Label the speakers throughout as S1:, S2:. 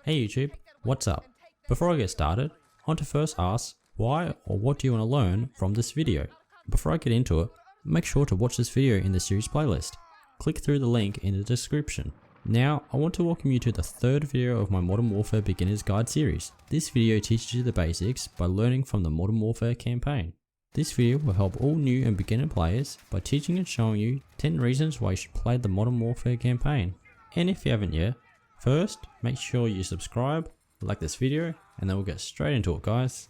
S1: Hey YouTube, what's up? Before I get started, I want to first ask why or what do you want to learn from this video? Before I get into it, make sure to watch this video in the series playlist. Click through the link in the description. Now, I want to welcome you to the third video of my Modern Warfare Beginner's Guide series. This video teaches you the basics by learning from the Modern Warfare campaign. This video will help all new and beginner players by teaching and showing you 10 reasons why you should play the Modern Warfare campaign. And if you haven't yet, first, make sure you subscribe, like this video, and then we'll get straight into it, guys.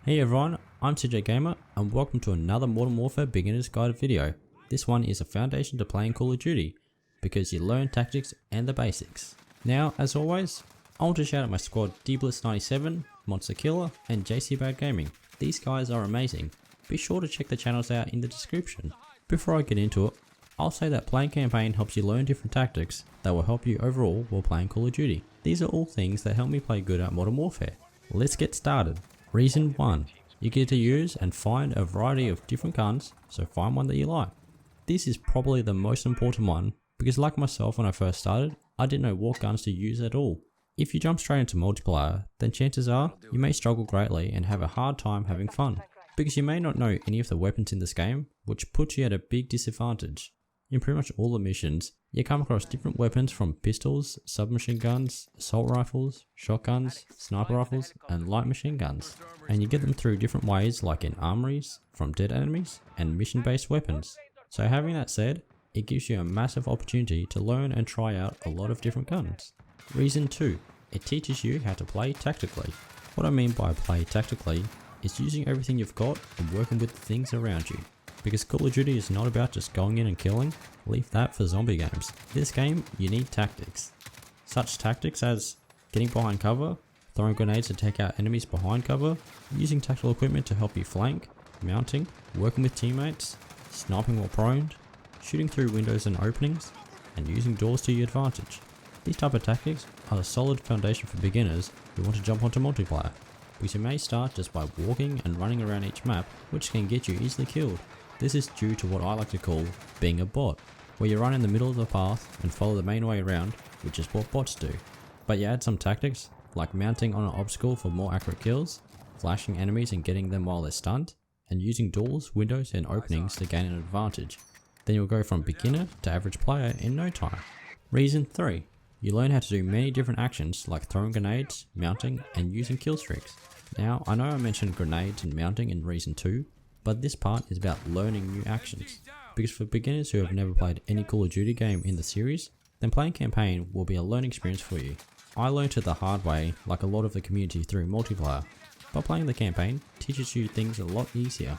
S1: Hey everyone, I'm CJ Gamer, and welcome to another Modern Warfare Beginner's Guide video. This one is a foundation to playing Call of Duty, because you learn tactics and the basics. Now, as always, I want to shout out my squad DBlitz97, Monster Killer, and JC Bad Gaming. These guys are amazing. Be sure to check the channels out in the description. Before I get into it, I'll say that playing campaign helps you learn different tactics that will help you overall while playing Call of Duty. These are all things that help me play good at Modern Warfare. Let's get started. Reason 1. You get to use and find a variety of different guns, so find one that you like. This is probably the most important one, because like myself when I first started, I didn't know what guns to use at all. If you jump straight into multiplayer, then chances are you may struggle greatly and have a hard time having fun, because you may not know any of the weapons in this game, which puts you at a big disadvantage. In pretty much all the missions, you come across different weapons from pistols, submachine guns, assault rifles, shotguns, sniper rifles, and light machine guns, and you get them through different ways like in armories, from dead enemies, and mission-based weapons. So having that said, it gives you a massive opportunity to learn and try out a lot of different guns. Reason 2. It teaches you how to play tactically. What I mean by play tactically is using everything you've got and working with the things around you. Because Call of Duty is not about just going in and killing, leave that for zombie games. This game, you need tactics. Such tactics as getting behind cover, throwing grenades to take out enemies behind cover, using tactical equipment to help you flank, mounting, working with teammates, sniping while prone, shooting through windows and openings, and using doors to your advantage. These type of tactics are a solid foundation for beginners who want to jump onto multiplayer, because you may start just by walking and running around each map, which can get you easily killed. This is due to what I like to call being a bot, where you run in the middle of the path and follow the main way around, which is what bots do. But you add some tactics, like mounting on an obstacle for more accurate kills, flashing enemies and getting them while they're stunned, and using doors, windows and openings to gain an advantage. Then you'll go from beginner to average player in no time. Reason 3. You learn how to do many different actions like throwing grenades, mounting, and using kill streaks. Now, I know I mentioned grenades and mounting in Reason 2, but this part is about learning new actions. Because for beginners who have never played any Call of Duty game in the series, then playing campaign will be a learning experience for you. I learned it the hard way, like a lot of the community through multiplayer, but playing the campaign teaches you things a lot easier.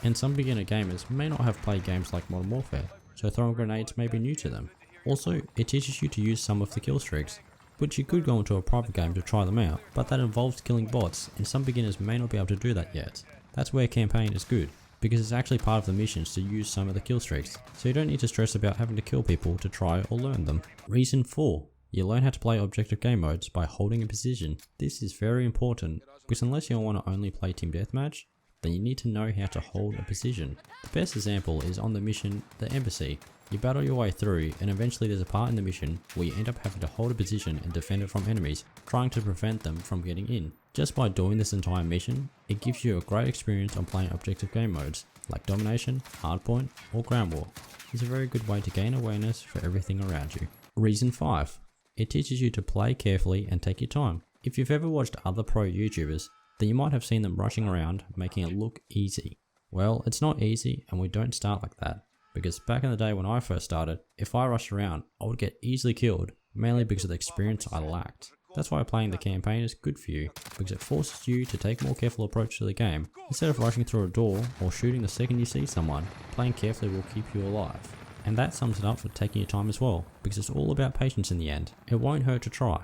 S1: And some beginner gamers may not have played games like Modern Warfare, so throwing grenades may be new to them. Also, it teaches you to use some of the kill streaks, which you could go into a private game to try them out, but that involves killing bots, and some beginners may not be able to do that yet. That's where campaign is good, because it's actually part of the missions to use some of the kill streaks, so you don't need to stress about having to kill people to try or learn them. Reason 4. You learn how to play objective game modes by holding a position. This is very important, because unless you want to only play team deathmatch, then you need to know how to hold a position. The best example is on the mission, The Embassy. You battle your way through, and eventually there's a part in the mission where you end up having to hold a position and defend it from enemies, trying to prevent them from getting in. Just by doing this entire mission, it gives you a great experience on playing objective game modes, like Domination, Hardpoint, or Ground War. It's a very good way to gain awareness for everything around you. Reason 5. It teaches you to play carefully and take your time. If you've ever watched other pro YouTubers, then you might have seen them rushing around, making it look easy. Well, it's not easy, and we don't start like that. Because back in the day when I first started, if I rushed around, I would get easily killed, mainly because of the experience I lacked. That's why playing the campaign is good for you, because it forces you to take a more careful approach to the game. Instead of rushing through a door or shooting the second you see someone, playing carefully will keep you alive. And that sums it up for taking your time as well, because it's all about patience in the end. It won't hurt to try.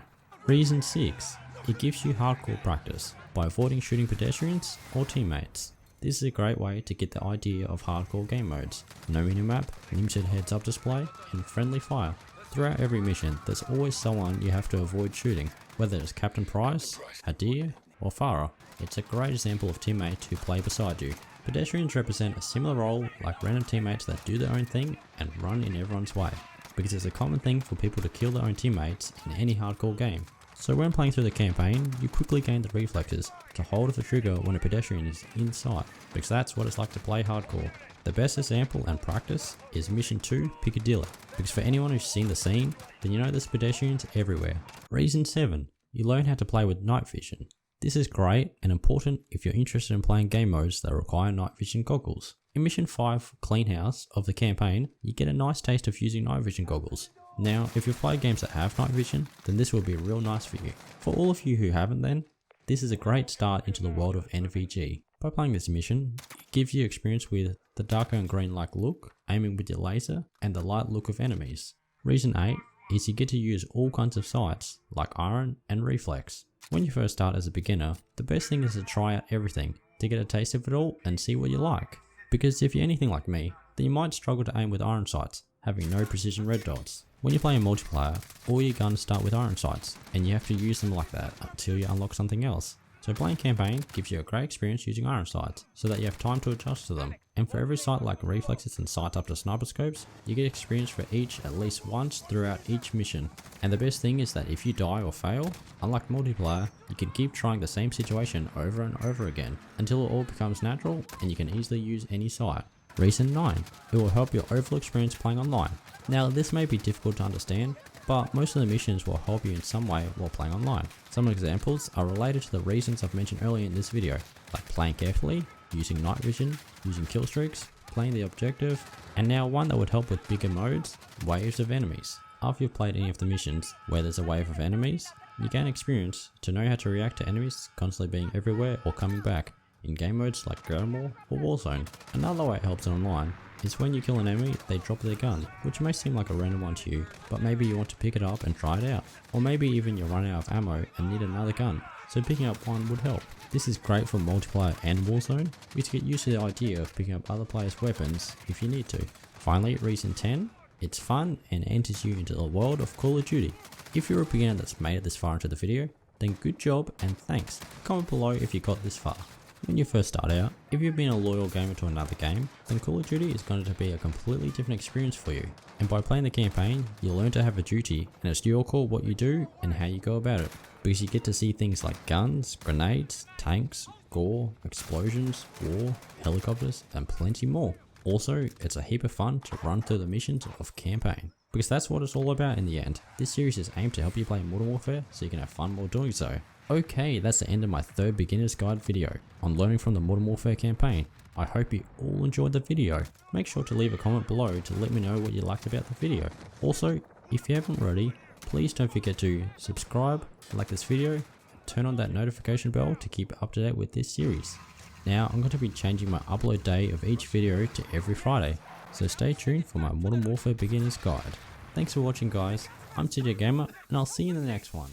S1: Reason 6. It gives you hardcore practice by avoiding shooting pedestrians or teammates. This is a great way to get the idea of hardcore game modes. No minimap, limited heads up display, and friendly fire. Throughout every mission, there's always someone you have to avoid shooting, whether it's Captain Price, Hadir, or Farah. It's a great example of teammates who play beside you. Pedestrians represent a similar role like random teammates that do their own thing and run in everyone's way, because it's a common thing for people to kill their own teammates in any hardcore game. So when playing through the campaign, you quickly gain the reflexes to hold the trigger when a pedestrian is in sight, because that's what it's like to play hardcore. The best example and practice is Mission 2 Piccadilly, because for anyone who's seen the scene, then you know there's pedestrians everywhere. Reason 7. You learn how to play with night vision. This is great and important if you're interested in playing game modes that require night vision goggles. In Mission 5 Clean House of the campaign, you get a nice taste of using night vision goggles. Now, if you've played games that have night vision, then this will be real nice for you. For all of you who haven't then, this is a great start into the world of NVG. By playing this mission, it gives you experience with the darker and green like look, aiming with your laser, and the light look of enemies. Reason 8 is you get to use all kinds of sights, like iron and reflex. When you first start as a beginner, the best thing is to try out everything, to get a taste of it all and see what you like. Because if you're anything like me, then you might struggle to aim with iron sights, having no precision red dots. When you play in multiplayer, all your guns start with iron sights, and you have to use them like that until you unlock something else. So playing campaign gives you a great experience using iron sights, so that you have time to adjust to them. And for every sight like reflexes and sights up to sniper scopes, you get experience for each at least once throughout each mission. And the best thing is that if you die or fail, unlike multiplayer, you can keep trying the same situation over and over again, until it all becomes natural and you can easily use any sight. Reason 9. It will help your overall experience playing online. Now this may be difficult to understand, but most of the missions will help you in some way while playing online. Some examples are related to the reasons I've mentioned earlier in this video, like playing carefully, using night vision, using kill streaks, playing the objective, and now one that would help with bigger modes, waves of enemies. After you've played any of the missions where there's a wave of enemies, you gain experience to know how to react to enemies constantly being everywhere or coming back, in game modes like Ground War or Warzone. Another way it helps online is when you kill an enemy, they drop their gun, which may seem like a random one to you, but maybe you want to pick it up and try it out. Or maybe even you're running out of ammo and need another gun, so picking up one would help. This is great for multiplayer and Warzone, because you get used to the idea of picking up other players' weapons if you need to. Finally, reason 10, it's fun and enters you into the world of Call of Duty. If you're a beginner that's made it this far into the video, then good job and thanks. Comment below if you got this far. When you first start out, if you've been a loyal gamer to another game, then Call of Duty is going to be a completely different experience for you. And by playing the campaign, you'll learn to have a duty, and it's your call what you do and how you go about it. Because you get to see things like guns, grenades, tanks, gore, explosions, war, helicopters, and plenty more. Also, it's a heap of fun to run through the missions of campaign. Because that's what it's all about in the end. This series is aimed to help you play Modern Warfare so you can have fun while doing so. Okay, that's the end of my third beginner's guide video on learning from the Modern Warfare campaign. I hope you all enjoyed the video. Make sure to leave a comment below to let me know what you liked about the video. Also, if you haven't already, please don't forget to subscribe, like this video, turn on that notification bell to keep up to date with this series. Now I'm going to be changing my upload day of each video to every Friday, so stay tuned for my Modern Warfare beginner's guide. Thanks for watching guys, I'm TJ Gamer and I'll see you in the next one.